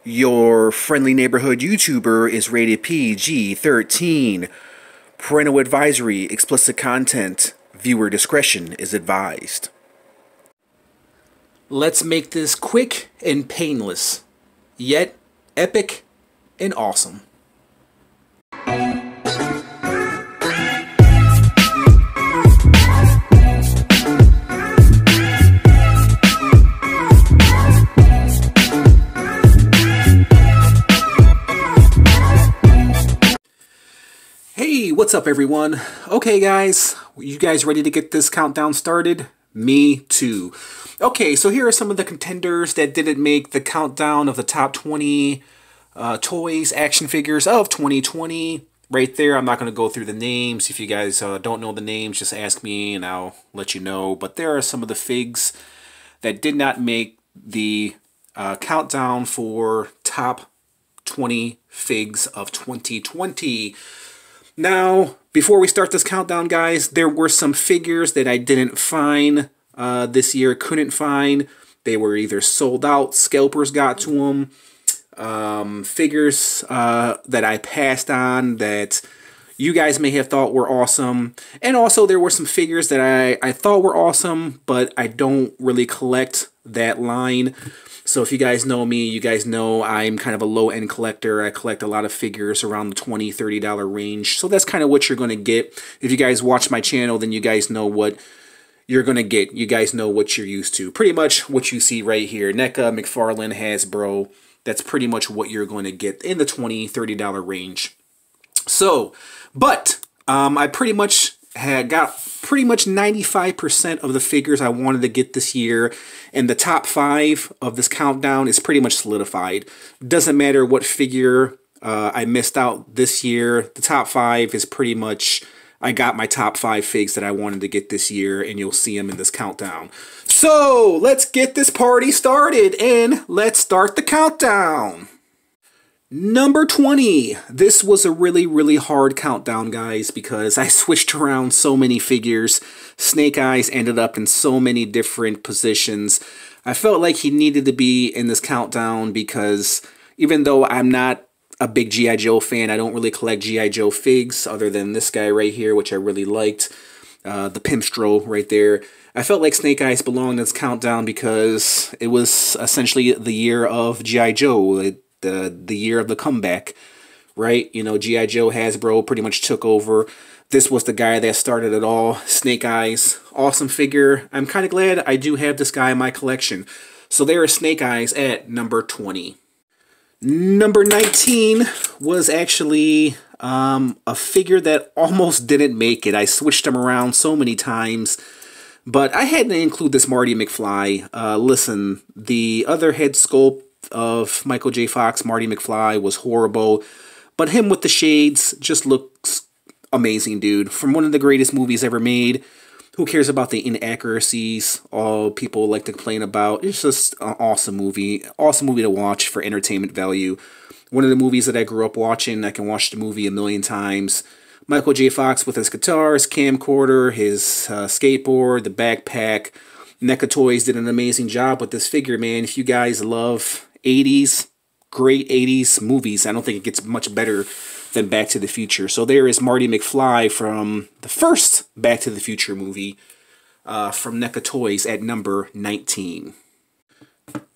Your friendly neighborhood YouTuber is rated PG-13. Parental advisory, explicit content. Viewer discretion is advised. Let's make this quick and painless, yet epic and awesome. Hey, what's up everyone? Okay guys, you guys ready to get this countdown started? Me too. Okay, so here are some of the contenders that didn't make the countdown of the top 20 toys, action figures of 2020. Right there, I'm not going to go through the names. If you guys don't know the names, just ask me and I'll let you know. But there are some of the figs that did not make the countdown for top 20 figs of 2020. Now, before we start this countdown, guys, there were some figures that I didn't find this year, couldn't find. They were either sold out, scalpers got to them, figures that I passed on that you guys may have thought were awesome. And also there were some figures that I thought were awesome, but I don't really collect that line. So if you guys know me, you guys know I'm kind of a low-end collector. I collect a lot of figures around the $20, $30 range. So that's kind of what you're going to get. If you guys watch my channel, then you guys know what you're going to get. You guys know what you're used to. Pretty much what you see right here. NECA, McFarlane, Hasbro. That's pretty much what you're going to get in the $20, $30 range. So, but I pretty much got 95% of the figures I wanted to get this year, and the top 5 of this countdown is pretty much solidified. Doesn't matter what figure I missed out this year, the top 5 is pretty much, I got my top 5 figs that I wanted to get this year, and you'll see them in this countdown. So let's get this party started, and let's start the countdown. Number 20. This was a really hard countdown, guys, because I switched around so many figures. Snake Eyes ended up in so many different positions. I felt like he needed to be in this countdown because even though I'm not a big G.I. Joe fan, I don't really collect G.I. Joe figs other than this guy right here, which I really liked. The Pimpstro right there. I felt like Snake Eyes belonged in this countdown because it was essentially the year of G.I. Joe. The year of the comeback, right? You know, G.I. Joe, Hasbro pretty much took over. This was the guy that started it all. Snake Eyes, awesome figure. I'm kind of glad I do have this guy in my collection. So there is Snake Eyes at number 20. Number 19 was actually a figure that almost didn't make it. I switched him around so many times, but I had to include this Marty Mcfly. Listen, the other head sculpt of Michael J. Fox, Marty Mcfly, was horrible, but him with the shades just looks amazing, dude. From one of the greatest movies ever made. Who cares about the inaccuracies all people like to complain about? It's just an awesome movie to watch for entertainment value. One of the movies that I grew up watching. I can watch the movie a million times. Michael J. Fox with his guitar, his camcorder, his skateboard, the backpack. NECA Toys did an amazing job with this figure, man. If you guys love 80s, great 80s movies, I don't think it gets much better than Back to the Future. So there is Marty Mcfly from the first Back to the Future movie from NECA Toys at number 19.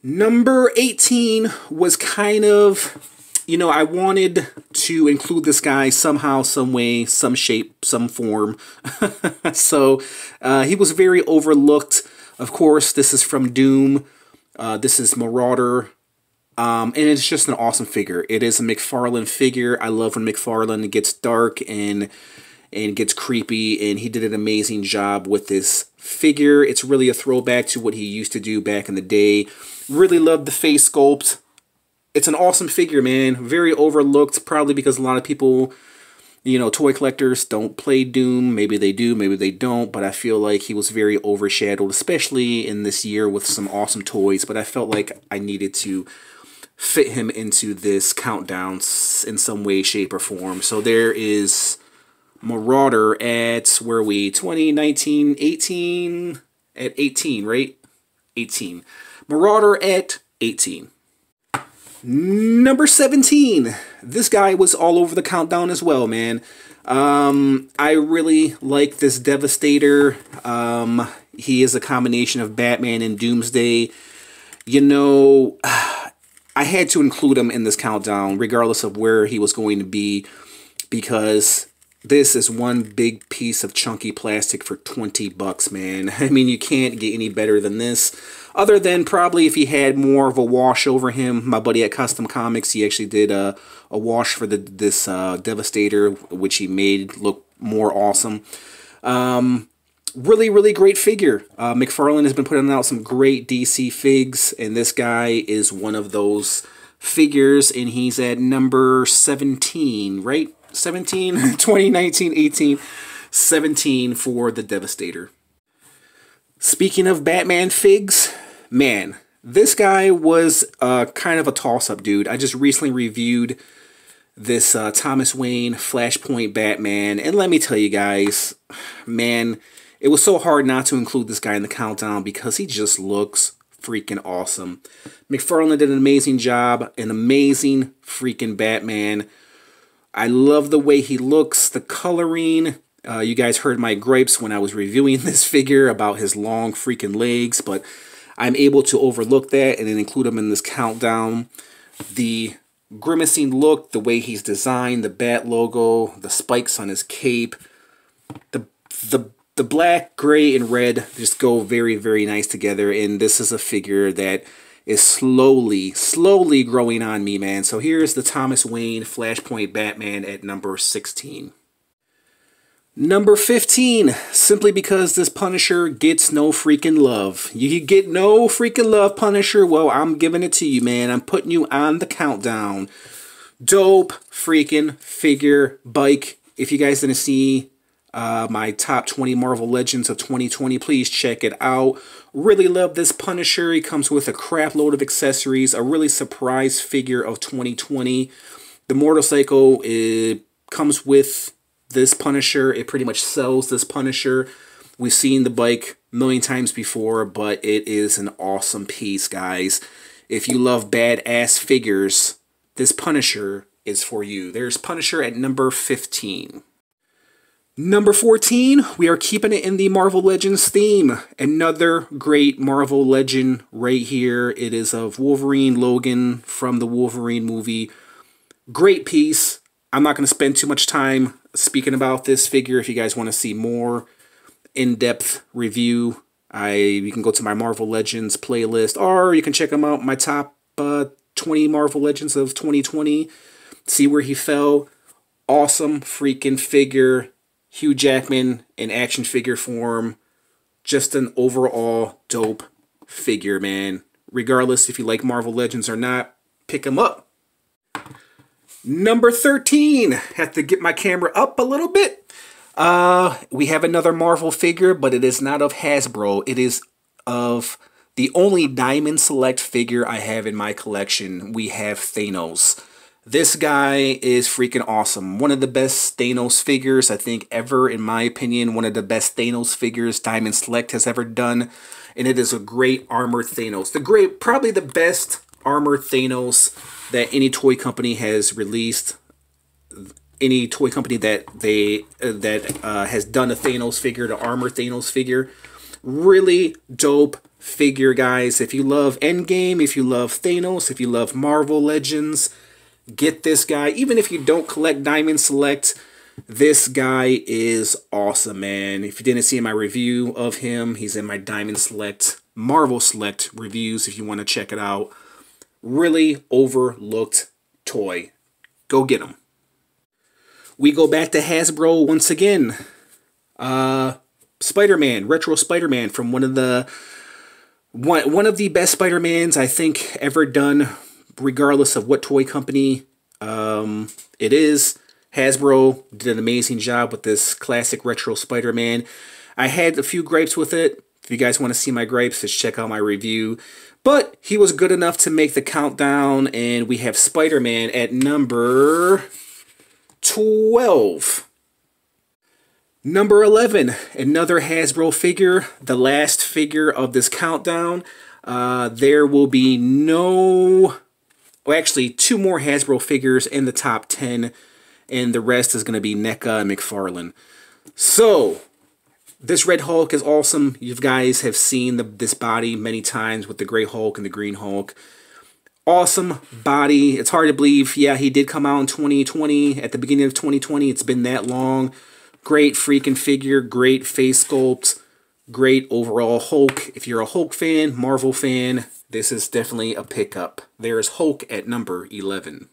Number 18 was kind of, you know, I wanted to include this guy somehow, some way, some shape, some form. So he was very overlooked. Of course, this is from Doom. This is Marauder. And it's just an awesome figure. It is a McFarlane figure. I love when McFarlane gets dark and gets creepy, and he did an amazing job with this figure. It's really a throwback to what he used to do back in the day. Really love the face sculpt. It's an awesome figure, man. Very overlooked, probably because a lot of people, you know, toy collectors don't play Doom. Maybe they do, maybe they don't, but I feel like he was very overshadowed, especially in this year with some awesome toys. But I felt like I needed to fit him into this countdown in some way, shape, or form. So there is Marauder at, where are we, 20, 19, 18? At 18, right? 18. Marauder at 18. Number 17. This guy was all over the countdown as well, man. I really like this Devastator. He is a combination of Batman and Doomsday. You know, I had to include him in this countdown, regardless of where he was going to be, because this is one big piece of chunky plastic for 20 bucks, man. I mean, you can't get any better than this. Other than probably if he had more of a wash over him. My buddy at Custom Comics, he actually did a wash for this Devastator, which he made look more awesome. Really, really great figure. McFarlane has been putting out some great DC figs, and this guy is one of those figures, and he's at number 17, right? 17, 2019, 18, 17 for the Devastator. Speaking of Batman figs, man, this guy was kind of a toss-up, dude. I just recently reviewed this Thomas Wayne Flashpoint Batman, and let me tell you guys, man, it was so hard not to include this guy in the countdown because he just looks freaking awesome. McFarlane did an amazing job, an amazing freaking Batman. I love the way he looks, the coloring. You guys heard my gripes when I was reviewing this figure about his long freaking legs, but I'm able to overlook that and then include him in this countdown. The grimacing look, the way he's designed, the bat logo, the spikes on his cape, the black, gray, and red just go very, very nice together, and this is a figure that is slowly growing on me, man. So here's the Thomas Wayne Flashpoint Batman at number 16. Number 15, simply because this Punisher gets no freaking love. You get no freaking love, Punisher. Well, I'm giving it to you, man. I'm putting you on the countdown. Dope freaking figure bike. If you guys didn't see my top 20 Marvel Legends of 2020, please check it out. Really love this Punisher. He comes with a crap load of accessories, a really surprise figure of 2020. The motorcycle, it comes with this Punisher. It pretty much sells this Punisher. We've seen the bike a million times before, but it is an awesome piece, guys. If you love badass figures, this Punisher is for you. There's Punisher at number 15. Number 14, we are keeping it in the Marvel Legends theme. Another great Marvel Legend right here. It is of Wolverine Logan from the Wolverine movie. Great piece. I'm not going to spend too much time speaking about this figure. If you guys want to see more in-depth review, you can go to my Marvel Legends playlist, or you can check them out, my top 20 Marvel Legends of 2020. See where he fell. Awesome freaking figure. Hugh Jackman in action figure form. Just an overall dope figure, man. Regardless if you like Marvel Legends or not, pick him up. Number 13. Have to get my camera up a little bit. We have another Marvel figure, but it is not of Hasbro. It is of the only Diamond Select figure I have in my collection. We have Thanos. This guy is freaking awesome. One of the best Thanos figures, I think, ever, in my opinion. One of the best Thanos figures Diamond Select has ever done. And it is a great armored Thanos. Probably the best armored Thanos that any toy company has released. Any toy company that has done a Thanos figure, the armored Thanos figure. Really dope figure, guys. If you love Endgame, if you love Thanos, if you love Marvel Legends, get this guy. Even if you don't collect Diamond Select, this guy is awesome, man. If you didn't see my review of him, he's in my Diamond Select, Marvel Select reviews if you want to check it out. Really overlooked toy. Go get him. We go back to Hasbro once again. Spider-Man, Retro Spider-Man from one of the best Spider-Mans I think ever done, regardless of what toy company it is. Hasbro did an amazing job with this classic retro Spider-Man. I had a few gripes with it. If you guys want to see my gripes, just check out my review. But he was good enough to make the countdown, and we have Spider-Man at number 12. Number 11, another Hasbro figure, the last figure of this countdown. There will be no well, actually 2 more Hasbro figures in the top 10, and the rest is going to be NECA and McFarlane. So, this Red Hulk is awesome. You guys have seen this body many times with the Gray Hulk and the Green Hulk. Awesome body. It's hard to believe. Yeah, he did come out in 2020, at the beginning of 2020. It's been that long. Great freaking figure. Great face sculpt. Great overall Hulk. If you're a Hulk fan, Marvel fan, this is definitely a pickup. There's Hulk at number 11.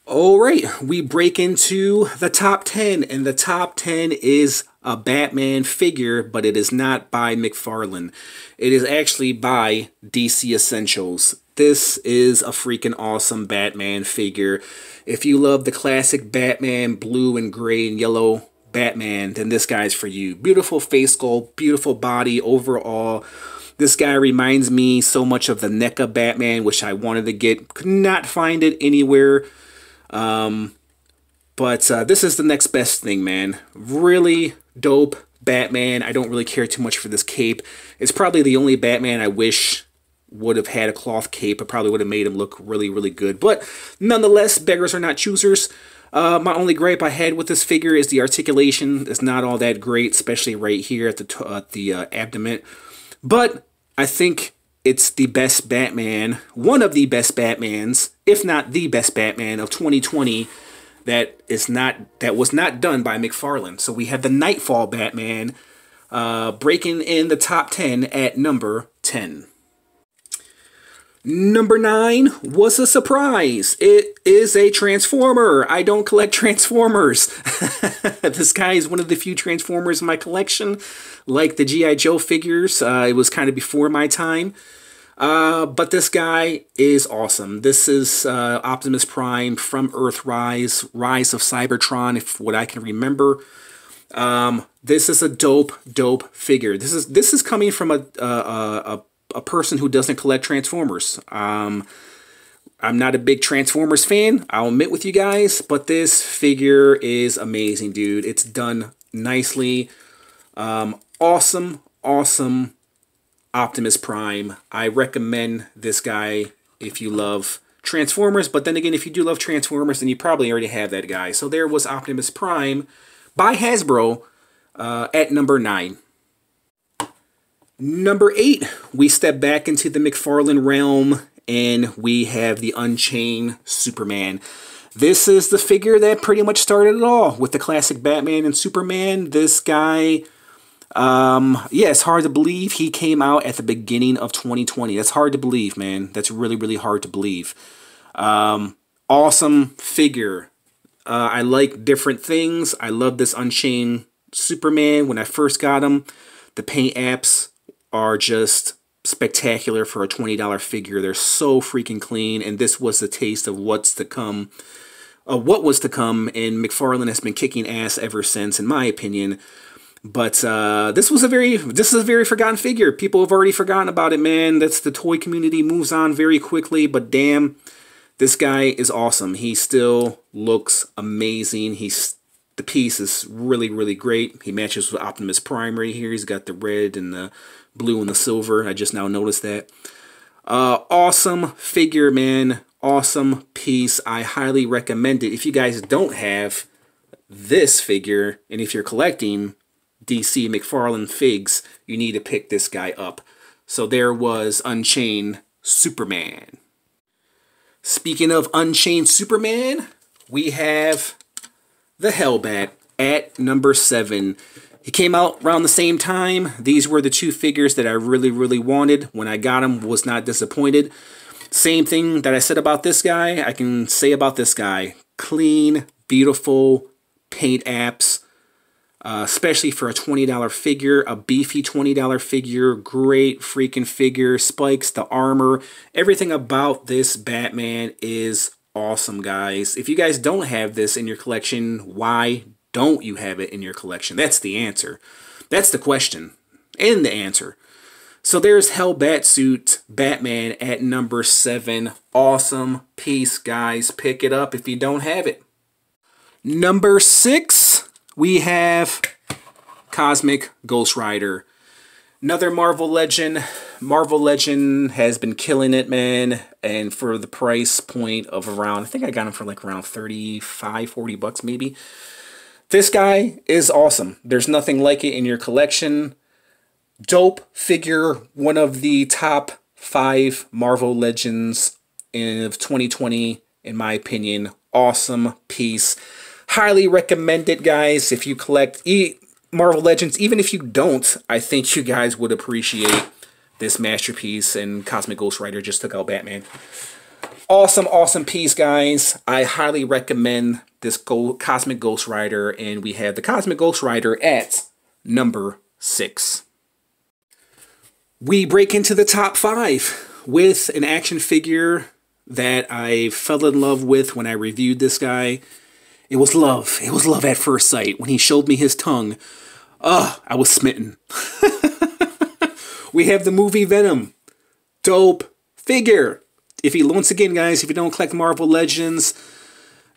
Alright, we break into the top 10, and the top 10 is a Batman figure, but it is not by McFarlane. It is actually by DC Essentials. This is a freaking awesome Batman figure. If you love the classic Batman blue and gray and yellow Batman, then this guy's for you. Beautiful face sculpt, beautiful body overall. This guy reminds me so much of the NECA Batman, which I wanted to get. Could not find it anywhere. But this is the next best thing, man. Really dope Batman. I don't really care too much for this cape. It's probably the only Batman I wish would have had a cloth cape. It probably would have made him look really, really good. But nonetheless, beggars are not choosers. My only gripe I had with this figure is the articulation is not all that great, especially right here at the abdomen. But I think it's the best Batman, one of the best Batmans, if not the best Batman of 2020 that was not done by McFarlane. So we have the Nightfall Batman breaking in the top 10 at number 10. Number 9 was a surprise. It is a Transformer. I don't collect Transformers. This guy is one of the few Transformers in my collection. Like the G.I. Joe figures, it was kind of before my time. But this guy is awesome. This is Optimus Prime from Earthrise, Rise of Cybertron, if what I can remember. This is a dope figure. This is coming from a person who doesn't collect Transformers. I'm not a big Transformers fan, I'll admit with you guys, but this figure is amazing, dude. It's done nicely. Awesome Optimus Prime. I recommend this guy if you love Transformers, but then again, if you do love Transformers, then you probably already have that guy. So there was Optimus Prime by Hasbro at number 9. Number 8, we step back into the McFarlane realm, and we have the Unchained Superman. This is the figure that pretty much started it all with the classic Batman and Superman. This guy, yeah, it's hard to believe he came out at the beginning of 2020. That's hard to believe, man. That's really, really hard to believe. Awesome figure. I like different things. I love this Unchained Superman. When I first got him, the paint apps are just spectacular for a $20 figure. They're so freaking clean, and this was a taste of what's to come. What was to come, and McFarlane has been kicking ass ever since, in my opinion. But this is a very forgotten figure. People have already forgotten about it, man. That's the toy community moves on very quickly, but damn, this guy is awesome. He still looks amazing. The piece is really, really great. He matches with Optimus Prime right here. He's got the red and the blue and the silver. I just now noticed that. Awesome figure, man. Awesome piece. I highly recommend it. If you guys don't have this figure, and if you're collecting DC McFarlane figs, you need to pick this guy up. So there was Unchained Superman. Speaking of Unchained Superman, we have the Hellbat at number 7. He came out around the same time. These were the 2 figures that I really, really wanted. When I got them, was not disappointed. Same thing that I said about this guy, I can say about this guy. Clean, beautiful paint apps, especially for a $20 figure, a beefy $20 figure. Great freaking figure. Spikes, the armor, everything about this Batman is awesome, guys. If you guys don't have this in your collection, why don't you have it in your collection? That's the answer. That's the question and the answer. So there's Hellbatsuit Batman at number 7. Awesome piece, guys. Pick it up if you don't have it. Number 6, we have Cosmic Ghost Rider. Another Marvel legend. Marvel legend has been killing it, man. And for the price point of around, I think I got him for like around 35, 40 bucks maybe. This guy is awesome. There's nothing like it in your collection. Dope figure, one of the top 5 Marvel Legends of 2020, in my opinion. Awesome piece. Highly recommend it, guys. If you collect Marvel Legends, even if you don't, I think you guys would appreciate this masterpiece. And Cosmic Ghost Rider just took out Batman. Awesome, awesome piece, guys. I highly recommend this Cosmic Ghost Rider, and we have the Cosmic Ghost Rider at number 6. We break into the top 5 with an action figure that I fell in love with when I reviewed this guy. It was love. It was love at first sight. When he showed me his tongue, I was smitten. We have the movie Venom. Dope figure. Once again, guys, if you don't collect Marvel Legends,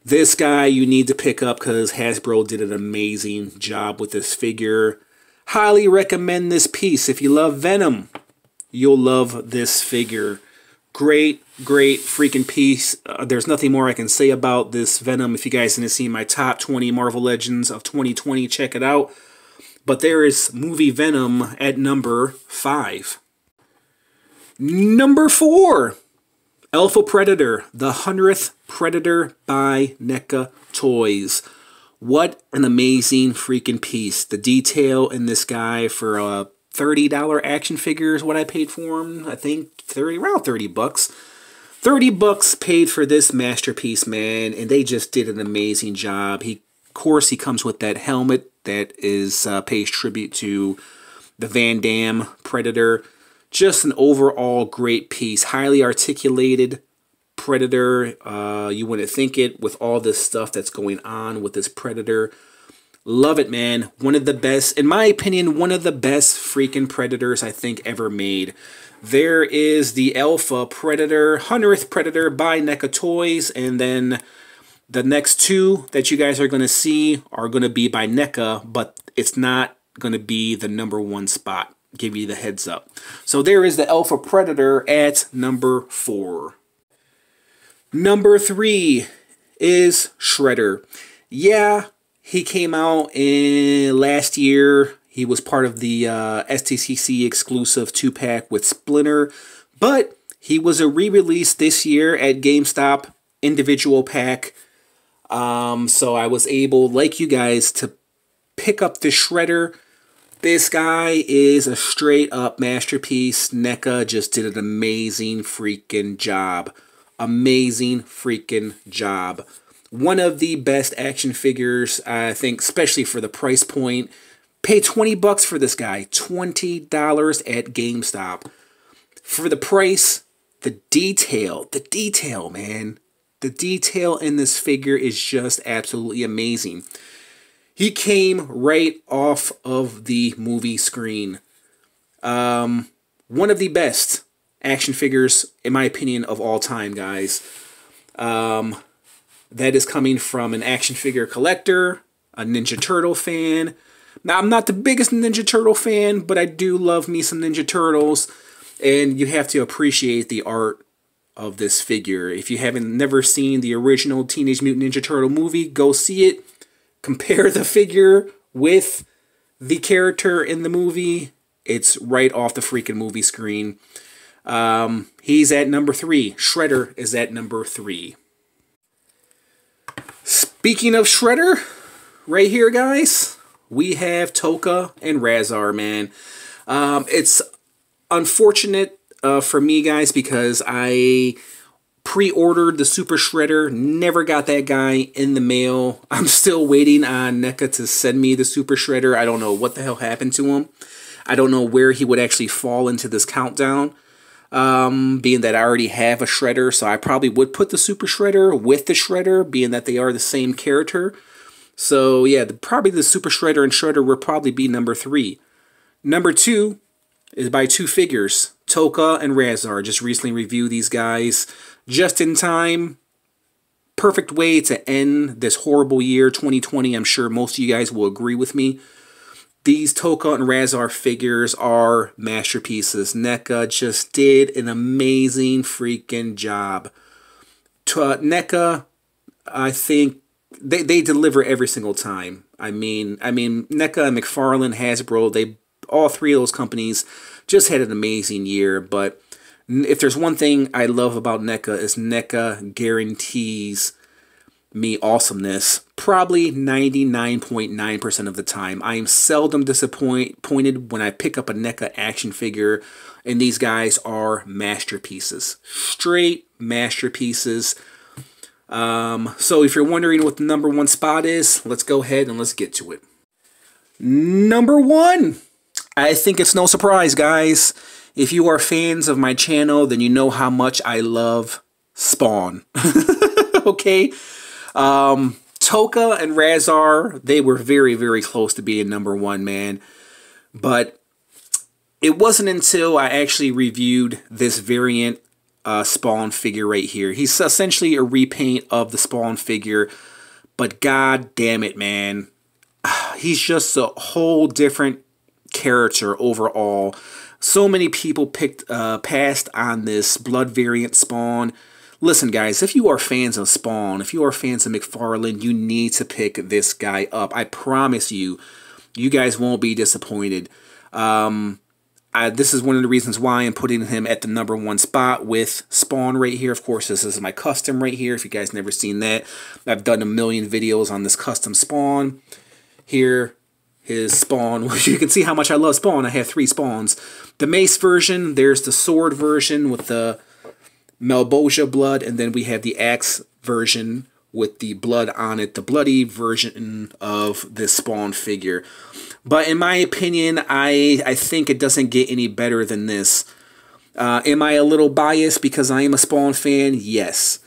this guy you need to pick up because Hasbro did an amazing job with this figure. Highly recommend this piece. If you love Venom, you'll love this figure. Great, great freaking piece. There's nothing more I can say about this Venom. If you guys didn't see my top 20 Marvel Legends of 2020, check it out. But there is movie Venom at number 5. Number 4. Alpha Predator, the 100th Predator by NECA Toys. What an amazing freaking piece. The detail in this guy for a $30 action figure is what I paid for him. I think around 30 bucks. 30 bucks paid for this masterpiece, man, and they just did an amazing job. Of course, he comes with that helmet that pays tribute to the Van Damme Predator. Just an overall great piece. Highly articulated Predator. You wouldn't think it with all this stuff that's going on with this Predator. Love it, man. One of the best, in my opinion, one of the best freaking Predators I think ever made. There is the Alpha Predator, 100th Predator by NECA Toys, and then the next 2 that you guys are going to see are going to be by NECA, but it's not going to be the number 1 spot. Give you the heads up. So there is the Alpha Predator at number 4. Number 3 is Shredder. Yeah, he came out last year. He was part of the STCC exclusive 2-pack with Splinter, but he was a re-release this year at GameStop individual pack. So I was able, like you guys, to pick up the Shredder. This guy is a straight up masterpiece. NECA just did an amazing freaking job. Amazing freaking job. One of the best action figures, I think, especially for the price point. Pay 20 bucks for this guy. $20 at GameStop. For the price, the detail, man. The detail in this figure is just absolutely amazing. He came right off of the movie screen. One of the best action figures, in my opinion, of all time, guys. That is coming from an action figure collector, a Ninja Turtle fan. Now, I'm not the biggest Ninja Turtle fan, but I do love me some Ninja Turtles. And you have to appreciate the art of this figure. If you haven't never seen the original Teenage Mutant Ninja Turtle movie, go see it. Compare the figure with the character in the movie. It's right off the freaking movie screen. He's at number 3. Shredder is at number 3. Speaking of Shredder, right here, guys, we have Tokka and Razar, man. It's unfortunate for me, guys, because I pre-ordered the Super Shredder, never got that guy in the mail. I'm still waiting on NECA to send me the Super Shredder. I don't know what the hell happened to him. I don't know where he would actually fall into this countdown, being that I already have a Shredder, so I probably would put the Super Shredder with the Shredder, being that they are the same character. So yeah, probably the Super Shredder and Shredder will probably be number 3. Number 2 is by 2 figures, Tokka and Razar. Just recently reviewed these guys. Just in time. Perfect way to end this horrible year, 2020. I'm sure most of you guys will agree with me. These Tokka and Razar figures are masterpieces. NECA just did an amazing freaking job. NECA, I think, they deliver every single time. I mean, NECA and McFarlane, Hasbro, all three of those companies just had an amazing year. But if there's one thing I love about NECA, is NECA guarantees me awesomeness. Probably 99.9% of the time. I am seldom disappointed when I pick up a NECA action figure, and these guys are masterpieces. Straight masterpieces. So if you're wondering what the #1 spot is, let's go ahead and let's get to it. #1. I think it's no surprise, guys. If you are fans of my channel, then you know how much I love Spawn. Okay? Tokka and Razar, they were very, very close to being #1, man. But it wasn't until I actually reviewed this variant Spawn figure right here. He's essentially a repaint of the Spawn figure, but god damn it, man. He's just a whole different character overall. So many people passed on this blood variant Spawn. Listen, guys, if you are fans of Spawn, if you are fans of McFarlane, you need to pick this guy up. I promise you, you guys won't be disappointed. This is one of the reasons why I'm putting him at the #1 spot with Spawn right here. Of course, this is my custom right here. If you guys never seen that, I've done a million videos on this custom Spawn. Here, his Spawn. You can see how much I love Spawn. I have 3 Spawns. The Mace version, there's the sword version with the Malboja blood, and then we have the axe version with the blood on it, the bloody version of this Spawn figure. But in my opinion, I think it doesn't get any better than this. Am I a little biased because I am a Spawn fan? Yes.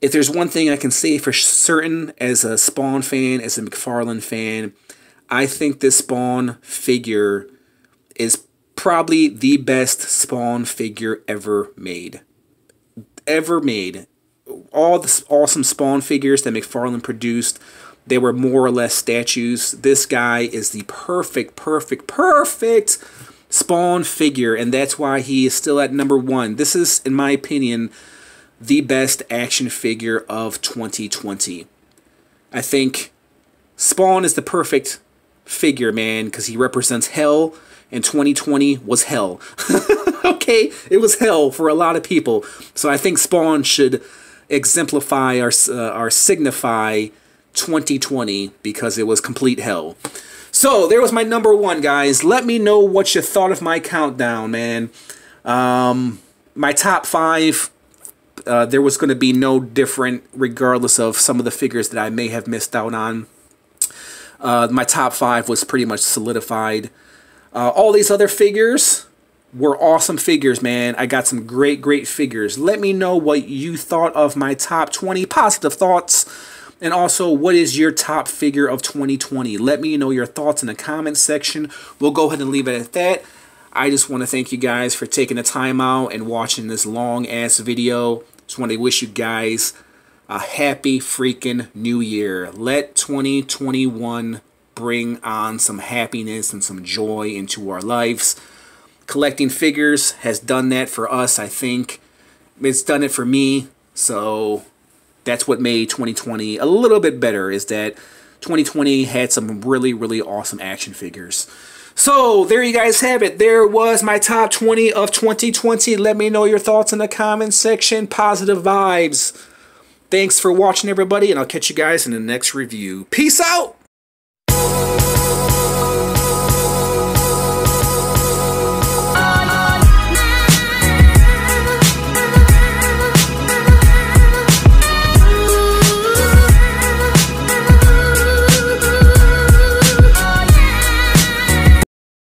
If there's one thing I can say for certain as a Spawn fan, as a McFarlane fan, I think this Spawn figure is probably the best Spawn figure ever made. All the awesome Spawn figures that McFarlane produced, they were more or less statues. This guy is the perfect Spawn figure, and that's why he is still at #1. This is, in my opinion, the best action figure of 2020. I think Spawn is the perfect figure, man, because he represents hell, and 2020 was hell. Okay, it was hell for a lot of people. So I think Spawn should exemplify or signify 2020 because it was complete hell. So there was my #1, guys. Let me know what you thought of my countdown, man. My top 5, there was going to be no different regardless of some of the figures that I may have missed out on. My top 5 was pretty much solidified. All these other figures were awesome figures, man. I got some great figures. Let me know what you thought of my top 20 positive thoughts. And also, what is your top figure of 2020? Let me know your thoughts in the comments section. We'll go ahead and leave it at that. I just want to thank you guys for taking the time out and watching this long-ass video. Just want to wish you guys a happy freaking new year. Let 2021 bring on some happiness and some joy into our lives. Collecting figures has done that for us, I think. It's done it for me. So that's what made 2020 a little bit better, is that 2020 had some really awesome action figures. So there you guys have it. There was my top 20 of 2020. Let me know your thoughts in the comments section. Positive vibes. Thanks for watching, everybody, and I'll catch you guys in the next review. Peace out!